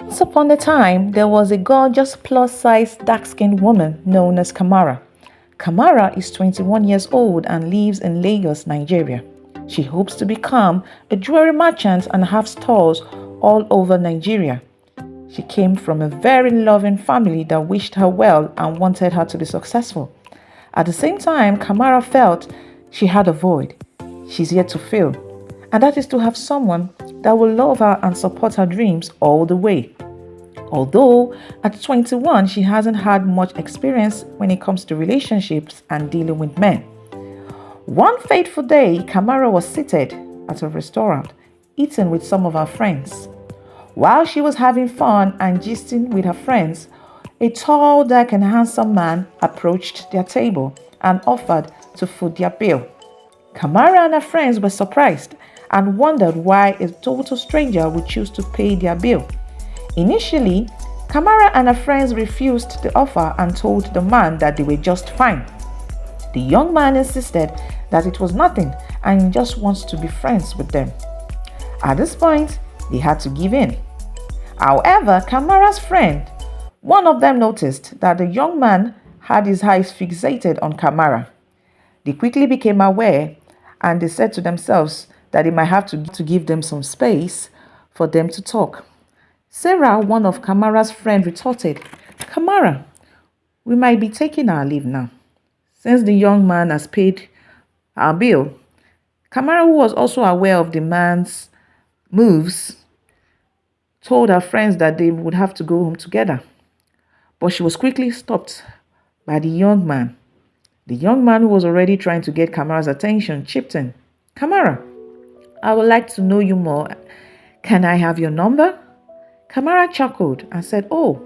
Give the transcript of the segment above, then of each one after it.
Once upon a time, there was a gorgeous plus-sized dark-skinned woman known as Kamara. Kamara is 21 years old and lives in Lagos, Nigeria. She hopes to become a jewelry merchant and have stores all over Nigeria. She came from a very loving family that wished her well and wanted her to be successful. At the same time, Kamara felt she had a void she's yet to fill, and that is to have someone that will love her and support her dreams all the way. Although at 21, she hasn't had much experience when it comes to relationships and dealing with men. One fateful day, Kamara was seated at a restaurant, eating with some of her friends. While she was having fun and gisting with her friends, a tall, dark and handsome man approached their table and offered to foot their bill. Kamara and her friends were surprised and wondered why a total stranger would choose to pay their bill. Initially, Kamara and her friends refused the offer and told the man that they were just fine. The young man insisted that it was nothing and he just wants to be friends with them. At this point, they had to give in. However, Kamara's friend, one of them, noticed that the young man had his eyes fixated on Kamara. They quickly became aware and they said to themselves that they might have to give them some space for them to talk. Sarah, one of Kamara's friends, retorted, "Kamara, we might be taking our leave now, since the young man has paid our bill." Kamara, who was also aware of the man's moves, told her friends that they would have to go home together. But she was quickly stopped by the young man. The young man, who was already trying to get Kamara's attention, chipped in. "Kamara, I would like to know you more. Can I have your number?" Kamara chuckled and said, "Oh,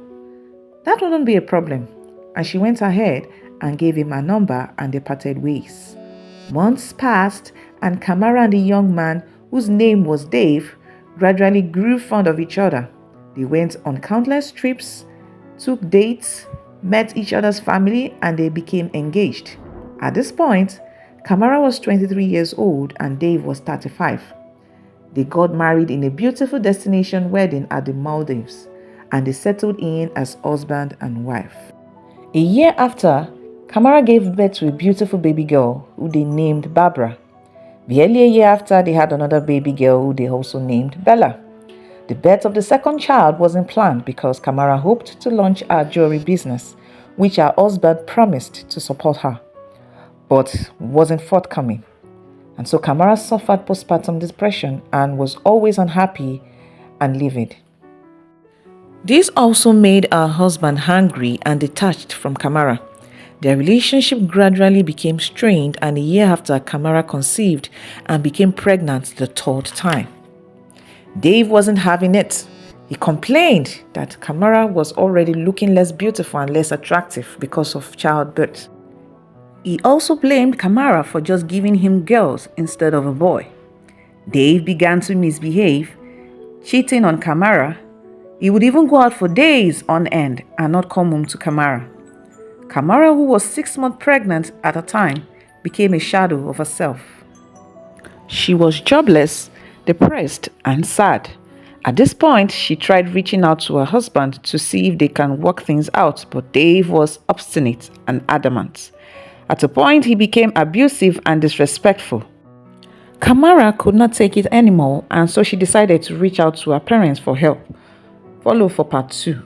that wouldn't be a problem." And she went ahead and gave him her number and they parted ways. Months passed and Kamara and the young man, whose name was Dave, gradually grew fond of each other. They went on countless trips, took dates, met each other's family, and they became engaged. At this point, Kamara was 23 years old and Dave was 35. They got married in a beautiful destination wedding at the Maldives, and they settled in as husband and wife. A year after, Kamara gave birth to a beautiful baby girl who they named Barbara. Barely a year after, they had another baby girl who they also named Bella. The birth of the second child wasn't planned because Kamara hoped to launch her jewelry business, which her husband promised to support her, but wasn't forthcoming. And so Kamara suffered postpartum depression and was always unhappy and livid. This also made her husband angry and detached from Kamara. Their relationship gradually became strained, and a year after, Kamara conceived and became pregnant the third time. Dave wasn't having it. He complained that Kamara was already looking less beautiful and less attractive because of childbirth. He also blamed Kamara for just giving him girls instead of a boy. Dave began to misbehave, cheating on Kamara. He would even go out for days on end and not come home to Kamara. Kamara, who was 6 months pregnant at the time, became a shadow of herself. She was jobless, depressed, and sad. At this point, she tried reaching out to her husband to see if they can work things out, but Dave was obstinate and adamant. At a point, he became abusive and disrespectful. Kamara could not take it anymore, and so she decided to reach out to her parents for help. Follow for part 2.